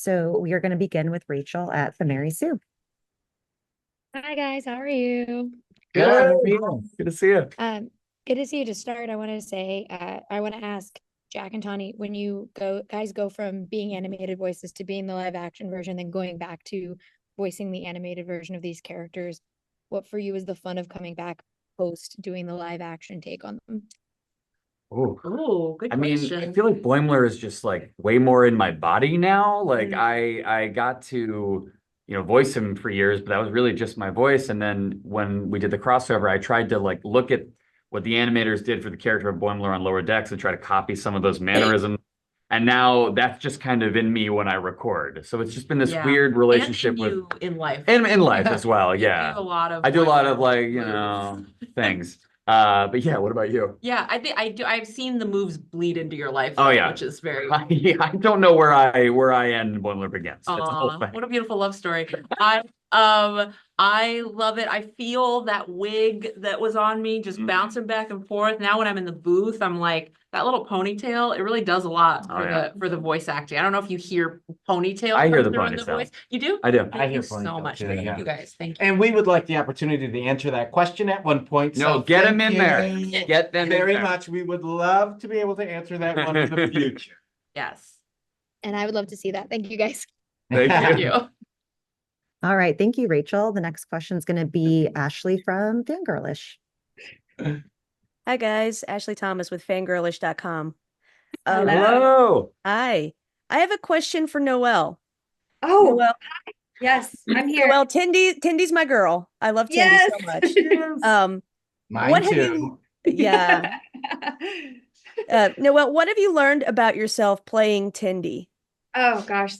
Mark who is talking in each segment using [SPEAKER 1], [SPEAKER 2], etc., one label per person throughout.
[SPEAKER 1] So we are going to begin with Rachel at the Mary Sue.
[SPEAKER 2] Hi guys, how are you?
[SPEAKER 3] Good. How are you? Good to see you.
[SPEAKER 2] Good to see you. To start, I want to say, I want to ask Jack and Tawny, when you guys go from being animated voices to being the live action version, then going back to voicing the animated version of these characters, what for you is the fun of coming back post doing the live action take on them?
[SPEAKER 3] Oh,
[SPEAKER 4] Good
[SPEAKER 3] I mean,
[SPEAKER 4] question.
[SPEAKER 3] I feel like Boimler is just like way more in my body now. Like I got to, voice him for years, but that was really just my voice. And then when we did the crossover, I tried to like look at what the animators did for the character of Boimler on Lower Decks and try to copy some of those mannerisms. And now that's just kind of in me when I record. So it's just been this weird relationship
[SPEAKER 4] and in
[SPEAKER 3] with
[SPEAKER 4] you in life.
[SPEAKER 3] and in life as well.
[SPEAKER 4] You
[SPEAKER 3] Yeah.
[SPEAKER 4] do a lot of
[SPEAKER 3] I do a lot of
[SPEAKER 4] moves.
[SPEAKER 3] things. But yeah, what about you?
[SPEAKER 4] Yeah, I think I do. I've seen the moves bleed into your life,
[SPEAKER 3] Oh, yeah.
[SPEAKER 4] which is very
[SPEAKER 3] I don't know where I end and Boimler begins. It's a whole thing.
[SPEAKER 4] what a beautiful love story. I love it. I feel that wig that was on me just bouncing back and forth. Now when I'm in the booth, I'm like, that little ponytail, it really does a lot for the voice acting. I don't know if you hear ponytail.
[SPEAKER 3] I hear the
[SPEAKER 4] through in
[SPEAKER 3] ponytail.
[SPEAKER 4] voice. You do?
[SPEAKER 3] I do.
[SPEAKER 4] Thank you so much.
[SPEAKER 5] Too,
[SPEAKER 4] Thank you guys. Thank you.
[SPEAKER 5] And we would like the opportunity to answer that question at one point.
[SPEAKER 3] No,
[SPEAKER 5] So
[SPEAKER 3] get them in
[SPEAKER 5] thank
[SPEAKER 3] there.
[SPEAKER 5] you
[SPEAKER 3] Get them
[SPEAKER 5] very
[SPEAKER 3] in there.
[SPEAKER 5] much. We would love to be able to answer that one in the future.
[SPEAKER 4] Yes.
[SPEAKER 2] And I would love to see that. Thank you guys.
[SPEAKER 3] Thank
[SPEAKER 4] Thank
[SPEAKER 3] you.
[SPEAKER 4] you.
[SPEAKER 1] All right. Thank you, Rachel. The next question is going to be Ashley from Fangirlish.
[SPEAKER 6] Hi guys, Ashley Thomas with fangirlish.com.
[SPEAKER 3] Hello.
[SPEAKER 6] Hi. I have a question for Noelle.
[SPEAKER 7] Oh,
[SPEAKER 6] Noelle,
[SPEAKER 7] yes, I'm here.
[SPEAKER 6] Noelle, Tindy's my girl. I love Tindy so much.
[SPEAKER 5] Mine
[SPEAKER 6] what have
[SPEAKER 5] too.
[SPEAKER 6] yeah. Noelle, what have you learned about yourself playing Tindy?
[SPEAKER 7] Oh gosh,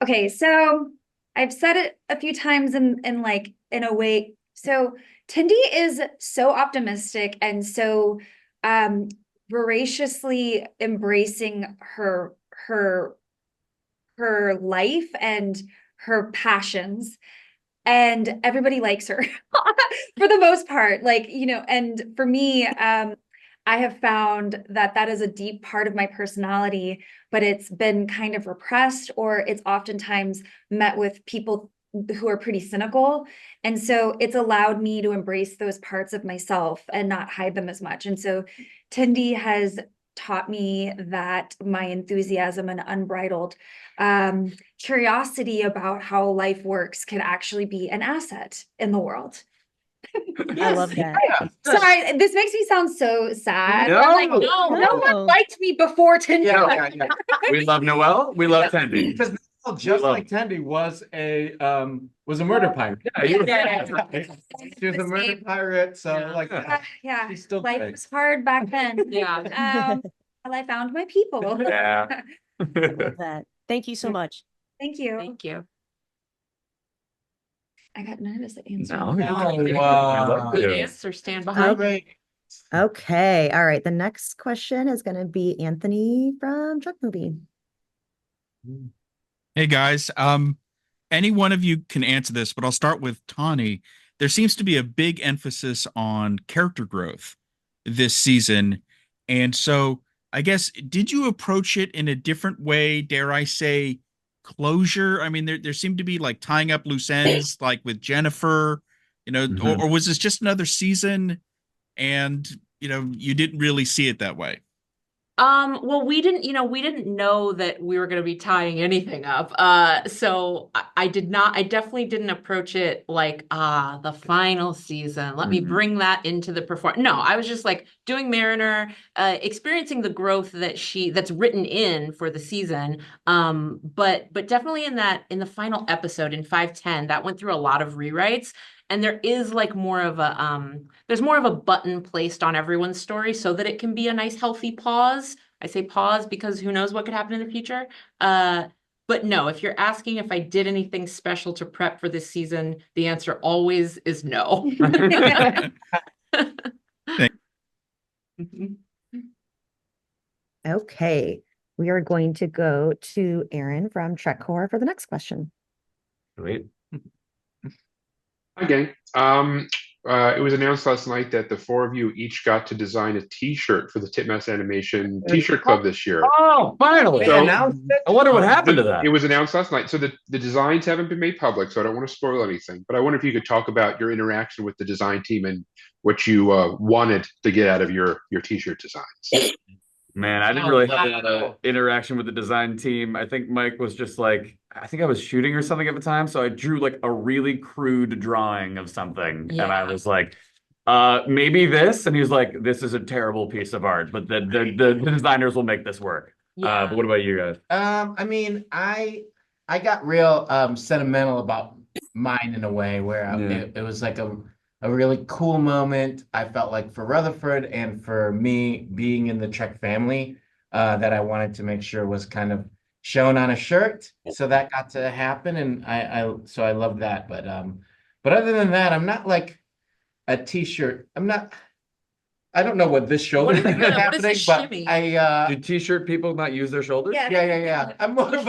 [SPEAKER 7] okay. So I've said it a few times in a way. So Tindy is so optimistic and so voraciously embracing her life and her passions, and everybody likes her for the most part. And for me, I have found that is a deep part of my personality, but it's been kind of repressed, or it's oftentimes met with people who are pretty cynical. And so it's allowed me to embrace those parts of myself and not hide them as much. And so Tindy has taught me that my enthusiasm and unbridled curiosity about how life works can actually be an asset in the world.
[SPEAKER 6] I love that.
[SPEAKER 7] Sorry, this makes me sound so sad.
[SPEAKER 3] No.
[SPEAKER 7] I'm like, no one liked me before Tindy.
[SPEAKER 3] We love Noelle. We love Tendy.
[SPEAKER 5] Because Noelle, just like Tandy, was a murder pirate.
[SPEAKER 3] Yeah,
[SPEAKER 5] She was a murder pirate. So
[SPEAKER 7] Yeah,
[SPEAKER 5] she's still
[SPEAKER 7] life
[SPEAKER 5] great.
[SPEAKER 7] was hard back then.
[SPEAKER 4] Yeah.
[SPEAKER 7] Well, I found my people.
[SPEAKER 3] Yeah.
[SPEAKER 6] I love that. Thank you so much.
[SPEAKER 7] Thank you.
[SPEAKER 4] Thank you.
[SPEAKER 7] I got nervous at answering.
[SPEAKER 3] No,
[SPEAKER 5] Wow.
[SPEAKER 4] Good answer. Stand behind.
[SPEAKER 5] Great.
[SPEAKER 1] Okay. All right. The next question is going to be Anthony from Truck Movie.
[SPEAKER 8] Hey guys, any one of you can answer this, but I'll start with Tawny. There seems to be a big emphasis on character growth this season. And so I guess, did you approach it in a different way? Dare I say closure? I mean, there seemed to be like tying up loose ends, like with Jennifer, or was this just another season and, you didn't really see it that way?
[SPEAKER 4] Well, we didn't know that we were going to be tying anything up. So I definitely didn't approach it like, the final season. Let me bring that into the performance. No, I was just like doing Mariner, experiencing the growth that's written in for the season. But definitely in the final episode in 510, that went through a lot of rewrites. And there is like there's more of a button placed on everyone's story so that it can be a nice healthy pause. I say pause because who knows what could happen in the future. But no, if you're asking if I did anything special to prep for this season, the answer always is no.
[SPEAKER 1] Okay. We are going to go to Aaron from Trek Core for the next question.
[SPEAKER 3] Great.
[SPEAKER 9] Hi, gang. It was announced last night that the four of you each got to design a T-shirt for the Titmouse Animation T-shirt Club this year.
[SPEAKER 3] Oh, finally.
[SPEAKER 9] So
[SPEAKER 3] I wonder what happened to that.
[SPEAKER 9] it was announced last night. So the designs haven't been made public, so I don't want to spoil anything. But I wonder if you could talk about your interaction with the design team and what you wanted to get out of your T-shirt designs.
[SPEAKER 3] Man, I didn't really have a lot of interaction with the design team. I think Mike was just like, I think I was shooting or something at the time. So I drew like a really crude drawing of something. And I was like, maybe this. And he was like, this is a terrible piece of art, but the designers will make this work. But what about you guys?
[SPEAKER 10] I mean, I got real sentimental about mine in a way where it was like a really cool moment. I felt like for Rutherford and for me being in the Trek family, that I wanted to make sure was kind of shown on a shirt. So that got to happen, and so I love that. But other than that, I'm not like a T-shirt. I don't know what this shoulder thing is happening, but
[SPEAKER 3] do T-shirt people not use their shoulders?
[SPEAKER 10] Yeah. I'm more of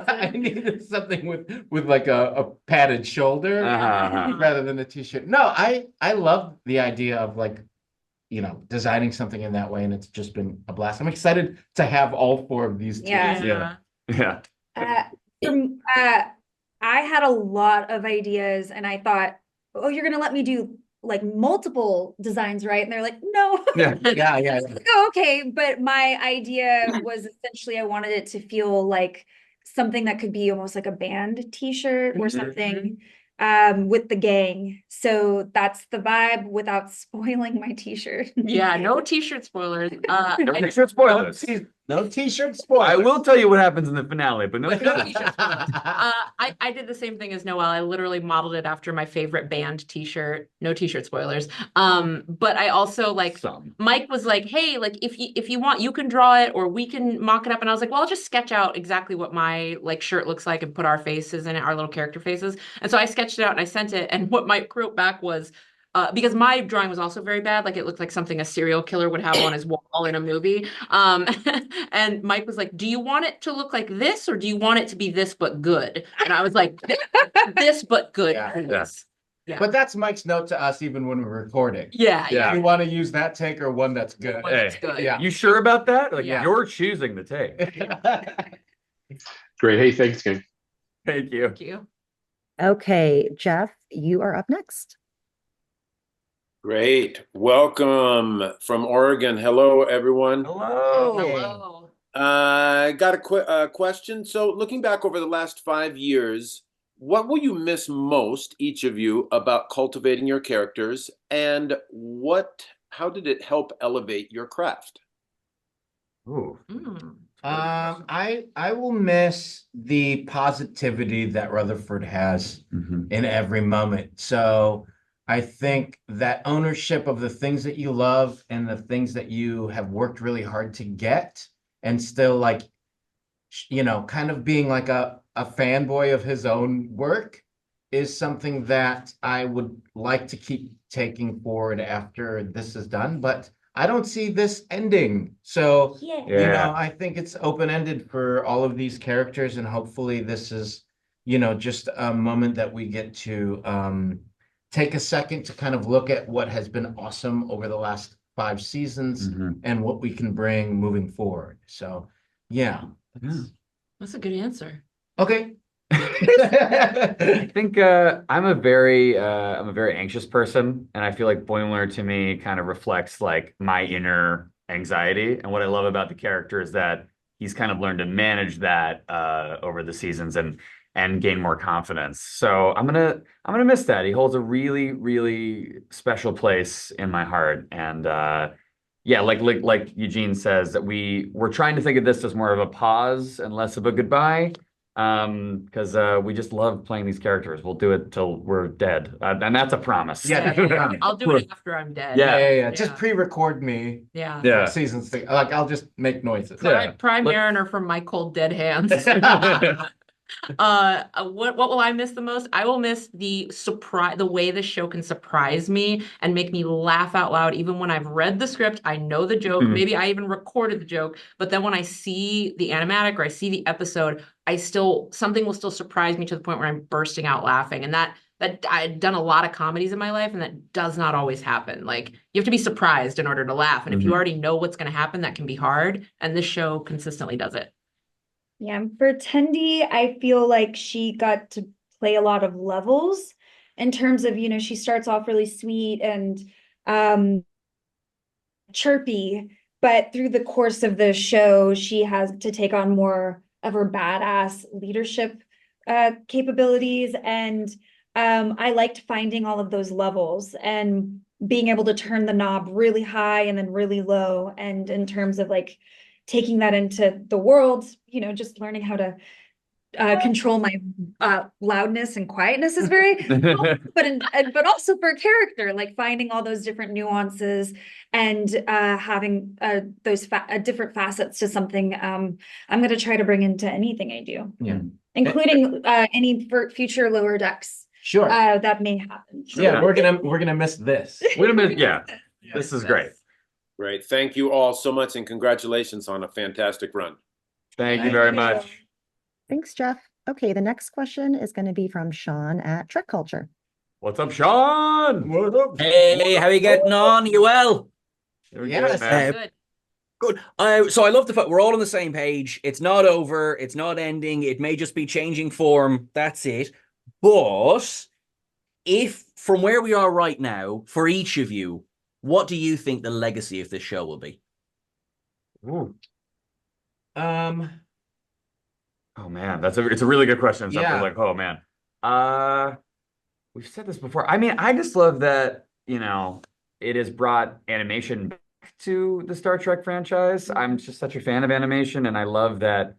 [SPEAKER 10] I needed something with like a padded shoulder rather than a T-shirt. No, I love the idea of like, designing something in that way, and it's just been a blast. I'm excited to have all four of these.
[SPEAKER 3] Yeah.
[SPEAKER 7] I had a lot of ideas, and I thought, oh, you're gonna let me do like multiple designs, right? And they're like, no.
[SPEAKER 10] Yeah.
[SPEAKER 7] Oh, okay. But my idea was essentially I wanted it to feel like something that could be almost like a band T-shirt or something with the gang. So that's the vibe without spoiling my T-shirt.
[SPEAKER 4] Yeah, no T-shirt spoilers.
[SPEAKER 3] No T-shirt spoilers.
[SPEAKER 10] No T-shirt spoilers.
[SPEAKER 3] I will tell you what happens in the finale, but no T-shirt.
[SPEAKER 4] I did the same thing as Noelle. I literally modeled it after my favorite band T-shirt. No T-shirt spoilers. But I also like Mike was like, hey, like if you want, you can draw it or we can mock it up. And I was like, well, I'll just sketch out exactly what my like shirt looks like and put our faces in it, our little character faces. And so I sketched it out and I sent it. And what Mike wrote back was, because my drawing was also very bad, like it looked like something a serial killer would have on his wall in a movie. And Mike was like, do you want it to look like this or do you want it to be this but good? And I was like, this but good.
[SPEAKER 10] Yeah. But that's Mike's note to us even when we're recording.
[SPEAKER 4] Yeah.
[SPEAKER 10] You want to use that take or one that's good.
[SPEAKER 3] Yeah. You sure about that? Like you're choosing the take.
[SPEAKER 9] Great. Hey, thanks, gang.
[SPEAKER 3] Thank you.
[SPEAKER 4] Thank you.
[SPEAKER 1] Okay, Jeff, you are up next.
[SPEAKER 11] Great. Welcome from Oregon. Hello, everyone.
[SPEAKER 3] Hello.
[SPEAKER 11] I got a question. So looking back over the last 5 years, what will you miss most, each of you, about cultivating your characters, and how did it help elevate your craft?
[SPEAKER 3] Ooh.
[SPEAKER 10] I will miss the positivity that Rutherford has in every moment. So I think that ownership of the things that you love and the things that you have worked really hard to get, and still like, kind of being like a fanboy of his own work, is something that I would like to keep taking forward after this is done. But I don't see this ending. So, I think it's open-ended for all of these characters, and hopefully this is, just a moment that we get to take a second to kind of look at what has been awesome over the last 5 seasons and what we can bring moving forward. So,
[SPEAKER 4] That's a good answer.
[SPEAKER 10] Okay.
[SPEAKER 3] I think I'm a very anxious person, and I feel like Boimler to me kind of reflects like my inner anxiety. And what I love about the character is that he's kind of learned to manage that over the seasons and gain more confidence. So I'm gonna miss that. He holds a really, really special place in my heart. And like Eugene says, that we're trying to think of this as more of a pause and less of a goodbye. Because we just love playing these characters. We'll do it till we're dead, and that's a promise.
[SPEAKER 4] I'll do it after I'm dead.
[SPEAKER 10] Yeah. Just pre-record me.
[SPEAKER 4] Yeah.
[SPEAKER 10] Seasons thing. Like I'll just make noises.
[SPEAKER 4] Prime Mariner from my cold dead hands. What will I miss the most? I will miss the way the show can surprise me and make me laugh out loud. Even when I've read the script, I know the joke. Maybe I even recorded the joke, but then when I see the animatic or I see the episode, something will still surprise me to the point where I'm bursting out laughing. And that I've done a lot of comedies in my life, and that does not always happen. Like, you have to be surprised in order to laugh. And if you already know what's going to happen, that can be hard. And this show consistently does it.
[SPEAKER 7] Yeah, for Tendi, I feel like she got to play a lot of levels in terms of, she starts off really sweet and chirpy, but through the course of the show, she has to take on more of her badass leadership capabilities. And I liked finding all of those levels and being able to turn the knob really high and then really low. And in terms of like taking that into the world, just learning how to control my loudness and quietness is very helpful, but also for character, like finding all those different nuances and having those different facets to something I'm going to try to bring into anything I do, including any future Lower Decks that may happen.
[SPEAKER 10] Yeah, we're gonna miss this.
[SPEAKER 3] We're gonna miss, this is great.
[SPEAKER 11] Great. Thank you all so much, and congratulations on a fantastic run.
[SPEAKER 3] Thank you very much.
[SPEAKER 1] Thanks, Jeff. Okay, the next question is going to be from Sean at Trek Culture.
[SPEAKER 3] What's up, Sean? What's up?
[SPEAKER 12] Hey, how are you getting on? You well?
[SPEAKER 3] Yes,
[SPEAKER 12] good. So I love the fact we're all on the same page. It's not over. It's not ending. It may just be changing form. That's it. But if from where we are right now, for each of you, what do you think the legacy of this show will be?
[SPEAKER 3] Oh man, it's a really good question.
[SPEAKER 10] Yeah.
[SPEAKER 3] Like, oh man. We've said this before. I mean, I just love that, it has brought animation back to the Star Trek franchise. I'm just such a fan of animation, and I love that,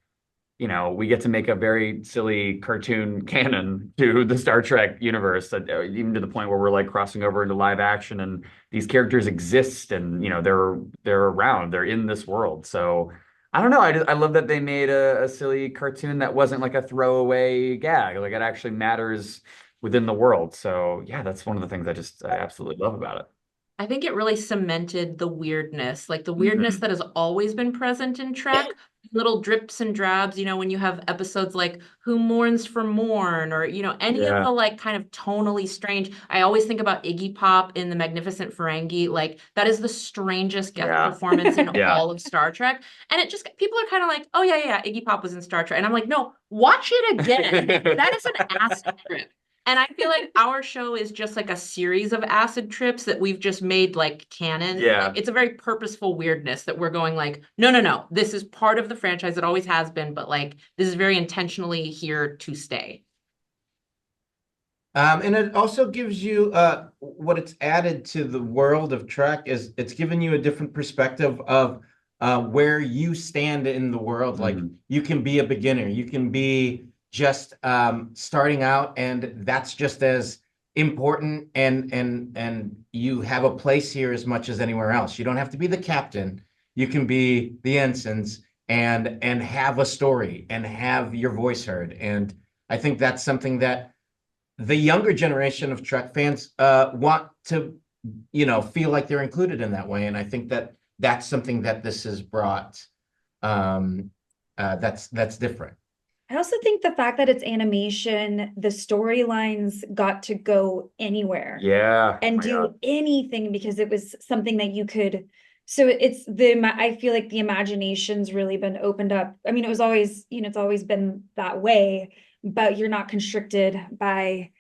[SPEAKER 3] we get to make a very silly cartoon canon to the Star Trek universe, even to the point where we're like crossing over into live action, and these characters exist, and they're around, they're in this world. So I don't know. I love that they made a silly cartoon that wasn't like a throwaway gag. Like, it actually matters within the world. So yeah, that's one of the things I absolutely love about it.
[SPEAKER 4] I think it really cemented the weirdness, like the weirdness that has always been present in Trek. Little drips and drabs, when you have episodes like Who Mourns for Morn, or, any of the like kind of tonally strange. I always think about Iggy Pop in The Magnificent Ferengi. Like, that is the strangest guest performance in all of Star Trek. And it just, people are kind of like, oh yeah, Iggy Pop was in Star Trek. And I'm like, no, watch it again. That is an acid trip. And I feel like our show is just like a series of acid trips that we've just made like canon.
[SPEAKER 3] Yeah.
[SPEAKER 4] It's a very purposeful weirdness that we're going like, no. This is part of the franchise. It always has been, but like, this is very intentionally here to stay.
[SPEAKER 10] And it also gives you what it's added to the world of Trek is it's given you a different perspective of where you stand in the world. Like, you can be a beginner, you can be just starting out, and that's just as important, and you have a place here as much as anywhere else. You don't have to be the captain, you can be the ensigns and have a story and have your voice heard. And I think that's something that the younger generation of Trek fans want to feel like they're included in that way. And I think that that's something that this has brought that's different.
[SPEAKER 7] I also think the fact that it's animation, the storylines got to go anywhere.
[SPEAKER 3] Yeah.
[SPEAKER 7] And do anything, because it was something that you could. So I feel like the imagination's really been opened up. I mean, it was always, it's always been that way, but you're not constricted by,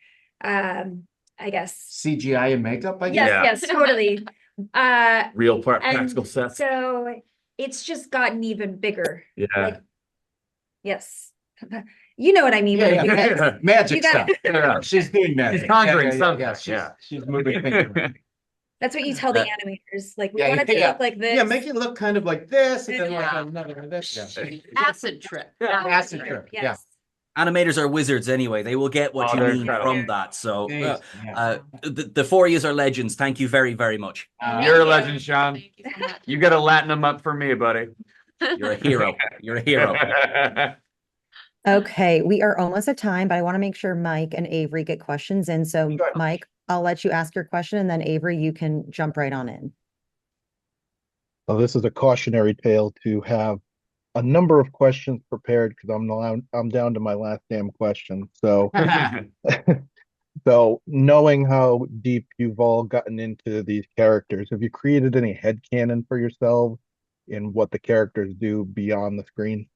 [SPEAKER 7] I guess.
[SPEAKER 10] CGI and makeup, I guess.
[SPEAKER 7] Yes, totally.
[SPEAKER 3] Real practical sets.
[SPEAKER 7] So it's just gotten even bigger.
[SPEAKER 3] Yeah.
[SPEAKER 7] Like, yes. You know what I mean?
[SPEAKER 10] Magic stuff. She's doing magic.
[SPEAKER 3] She's conjuring something.
[SPEAKER 10] She's moving things.
[SPEAKER 7] That's what you tell the animators. Like, we want it to look like this.
[SPEAKER 10] Yeah, make it look kind of like this, and then like another this. Yeah.
[SPEAKER 4] Acid trip.
[SPEAKER 10] Acid trip.
[SPEAKER 7] Yes.
[SPEAKER 10] Yeah.
[SPEAKER 12] Animators are wizards anyway. They will get what you need
[SPEAKER 3] incredible.
[SPEAKER 12] from that. So the four of you are legends. Thank you very, very much.
[SPEAKER 3] You're a legend, Sean.
[SPEAKER 4] Thank you so much.
[SPEAKER 3] You got to Latin them up for me, buddy.
[SPEAKER 12] You're a hero. You're a hero.
[SPEAKER 1] Okay, we are almost at time, but I want to make sure Mike and Avery get questions in. So
[SPEAKER 10] Sure.
[SPEAKER 1] Mike, I'll let you ask your question, and then Avery, you can jump right on in.
[SPEAKER 13] Well, this is a cautionary tale to have a number of questions prepared because I'm down to my last damn question. So so knowing how deep you've all gotten into these characters, have you created any headcanon for yourselves in what the characters do beyond the screen?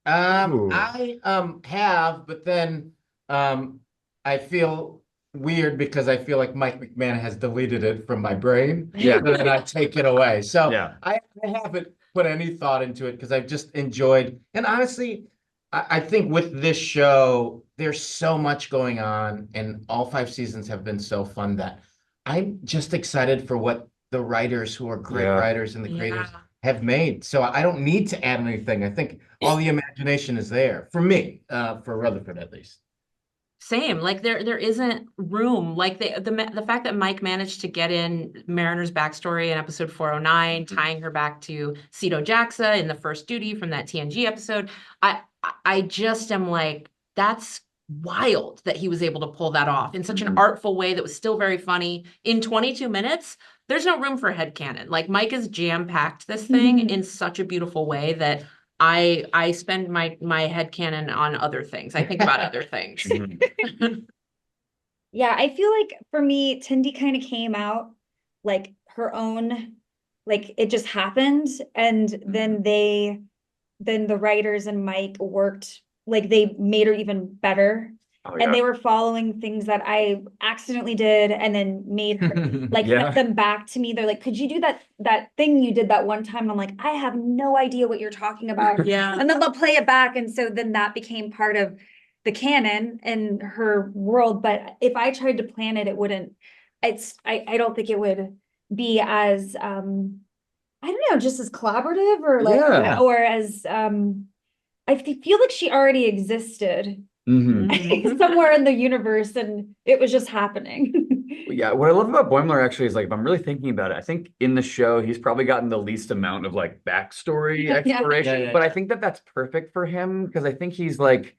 [SPEAKER 10] I have, but then I feel weird because I feel like Mike McMahon has deleted it from my brain.
[SPEAKER 3] Yeah.
[SPEAKER 10] And then I take it away. So
[SPEAKER 3] Yeah.
[SPEAKER 10] I haven't put any thought into it because I've just enjoyed, and honestly, I think with this show, there's so much going on, and all 5 seasons have been so fun that I'm just excited for what the writers who are great
[SPEAKER 3] Yeah.
[SPEAKER 10] writers and the creators have made. So I don't need to add anything. I think all the imagination is there for me, for Rutherford at least.
[SPEAKER 4] Same, like there isn't room. Like the fact that Mike managed to get in Mariner's backstory in episode 409, tying her back to Ceto Jaxa in the first duty from that TNG episode. I just am like, that's wild that he was able to pull that off in such an artful way that was still very funny in 22 minutes. There's no room for headcanon. Like Mike has jam-packed this thing in such a beautiful way that I spend my headcanon on other things. I think about other things.
[SPEAKER 7] Yeah, I feel like for me, Tindy kind of came out like her own, like it just happened. And then the writers and Mike worked, like they made her even better.
[SPEAKER 3] Oh,
[SPEAKER 7] And they were following things that I accidentally did and then made her like sent them back to me. They're like, could you do that thing you did that one time? And I'm like, I have no idea what you're talking about.
[SPEAKER 4] Yeah.
[SPEAKER 7] And then they'll play it back. And so then that became part of the canon in her world. But if I tried to plan it, it wouldn't, I don't think it would be as I don't know, just as collaborative or like or as I feel like she already existed somewhere in the universe and it was just happening.
[SPEAKER 3] Yeah, what I love about Boimler actually is like, if I'm really thinking about it, I think in the show he's probably gotten the least amount of like backstory exploration, but I think that that's perfect for him because I think he's like,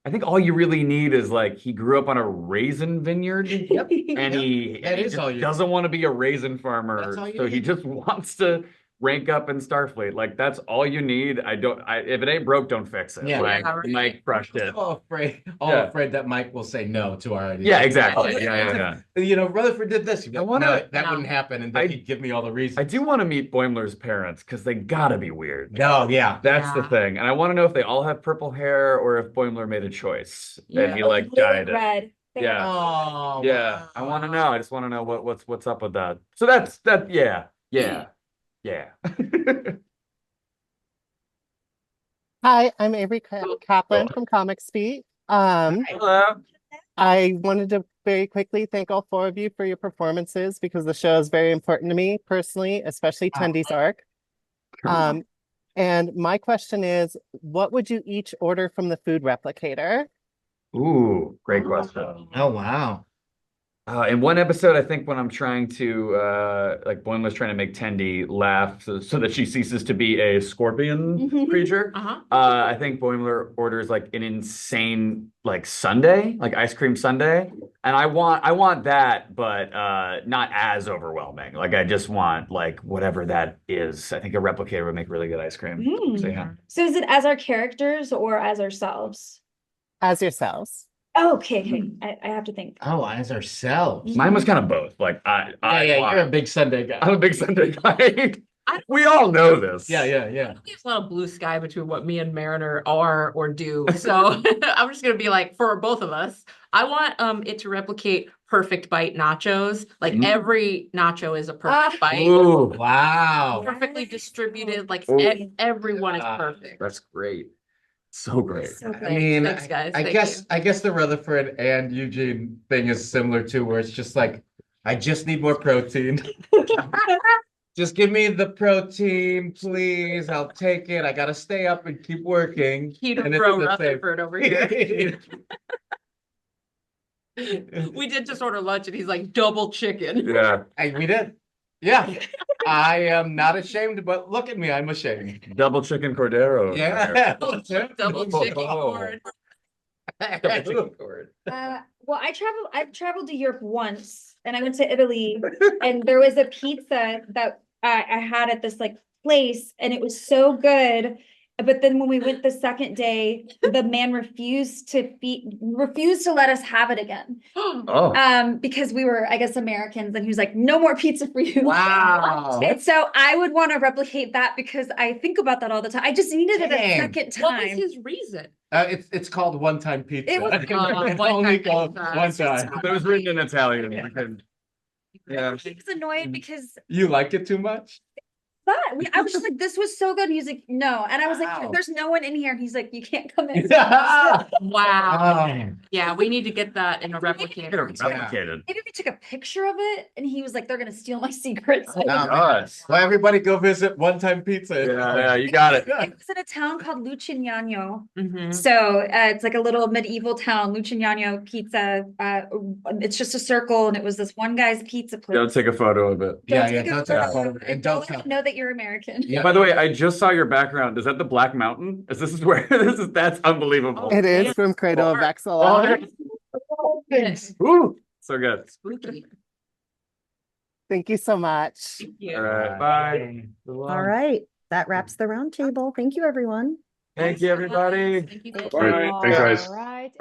[SPEAKER 3] I think all you really need is like he grew up on a raisin vineyard and he doesn't want to be a raisin farmer, so he just wants to rank up in Starfleet. Like that's all you need. If it ain't broke, don't fix it.
[SPEAKER 10] Yeah,
[SPEAKER 3] like Mike crushed it.
[SPEAKER 10] All afraid that Mike will say no to our idea.
[SPEAKER 3] Yeah, exactly. Yeah.
[SPEAKER 10] You know, Rutherford did this. No, that wouldn't happen, and then he'd give me all the reasons.
[SPEAKER 3] I do want to meet Boimler's parents because they gotta be weird.
[SPEAKER 10] No, yeah,
[SPEAKER 3] that's the thing, and I want to know if they all have purple hair or if Boimler made a choice and he like dyed it.
[SPEAKER 7] Red.
[SPEAKER 3] Yeah.
[SPEAKER 10] Oh,
[SPEAKER 3] yeah.
[SPEAKER 10] Wow.
[SPEAKER 3] I want to know. I just want to know what's up with that. So that's that. Yeah.
[SPEAKER 14] Hi, I'm Avery Kaplan from Comics Beat.
[SPEAKER 3] Hello.
[SPEAKER 14] I wanted to very quickly thank all 4 of you for your performances because the show is very important to me personally, especially Tendy's arc. And my question is, what would you each order from the food replicator?
[SPEAKER 3] Ooh, great question.
[SPEAKER 10] Oh, wow.
[SPEAKER 3] In one episode, I think when I'm trying to, like Boimler's trying to make Tendi laugh so that she ceases to be a scorpion creature, I think Boimler orders like an insane like sundae, like ice cream sundae. And I want that, but not as overwhelming. Like I just want like whatever that is. I think a replicator would make really good ice cream. So yeah.
[SPEAKER 7] So is it as our characters or as ourselves?
[SPEAKER 14] As yourselves.
[SPEAKER 7] Oh, okay. I have to think.
[SPEAKER 10] Oh, as ourselves.
[SPEAKER 3] Mine was kind of both. Like
[SPEAKER 10] you're a big Sunday guy.
[SPEAKER 3] I'm a big Sunday guy. We all know this.
[SPEAKER 10] Yeah.
[SPEAKER 4] There's a lot of blue sky between what me and Mariner are or do. So I'm just gonna be like, for both of us, I want it to replicate perfect bite nachos. Like every nacho is a perfect bite.
[SPEAKER 3] Ooh,
[SPEAKER 10] wow.
[SPEAKER 4] Perfectly distributed. Like everyone is perfect.
[SPEAKER 3] That's great. So great.
[SPEAKER 10] I mean,
[SPEAKER 4] Thanks, guys.
[SPEAKER 10] I guess the Rutherford and Eugene thing is similar too, where it's just like, I just need more protein. Just give me the protein, please. I'll take it. I gotta stay up and keep working.
[SPEAKER 4] Keto Pro Rutherford over here. We did just order lunch and he's like double chicken.
[SPEAKER 3] Yeah.
[SPEAKER 10] We did. Yeah. I am not ashamed, but look at me, I'm ashamed.
[SPEAKER 3] Double chicken Cordero.
[SPEAKER 10] Yeah.
[SPEAKER 4] Double chicken cord.
[SPEAKER 7] Well, I've traveled to Europe once and I went to Italy and there was a pizza that I had at this like place and it was so good. But then when we went the second day, the man refused to let us have it again. Because we were, I guess, Americans, and he was like, no more pizza for you.
[SPEAKER 10] Wow.
[SPEAKER 7] And so I would want to replicate that because I think about that all the time. I just needed it a second time.
[SPEAKER 4] What was his reason?
[SPEAKER 5] It's called one-time pizza.
[SPEAKER 7] It was
[SPEAKER 5] It's
[SPEAKER 4] one-time
[SPEAKER 5] only
[SPEAKER 4] pizza.
[SPEAKER 5] called one time.
[SPEAKER 3] It was written in Italian. Yeah.
[SPEAKER 7] I was annoyed because
[SPEAKER 5] You liked it too much?
[SPEAKER 7] I was just like, this was so good. And he's like, no. And I was
[SPEAKER 5] Wow.
[SPEAKER 7] like, there's no one in here. And he's like, you can't come in.
[SPEAKER 4] Wow. Yeah, we need to get that in a replicator.
[SPEAKER 7] Maybe we took a picture of it and he was like, they're gonna steal my secrets.
[SPEAKER 5] Well, everybody go visit One Time Pizza.
[SPEAKER 3] Yeah, you got it.
[SPEAKER 7] It was in a town called Lucignano.
[SPEAKER 4] Mhm.
[SPEAKER 7] So it's like a little medieval town, Lucignano Pizza. It's just a circle, and it was this one guy's pizza place.
[SPEAKER 3] Don't take a photo of it.
[SPEAKER 5] Don't
[SPEAKER 7] take a photo.
[SPEAKER 5] And
[SPEAKER 7] Don't let them know that you're American.
[SPEAKER 3] By the way, I just saw your background. Is that the Black Mountain? Is this where that's unbelievable.
[SPEAKER 14] It is from Cradle of Excellence.
[SPEAKER 3] Ooh, so good.
[SPEAKER 4] Spooky.
[SPEAKER 14] Thank you so much.
[SPEAKER 3] All right, bye.
[SPEAKER 1] All right, that wraps the roundtable. Thank you, everyone.
[SPEAKER 3] Thank you, everybody.
[SPEAKER 4] Thank you.
[SPEAKER 9] All right, thanks, guys.
[SPEAKER 2] All right.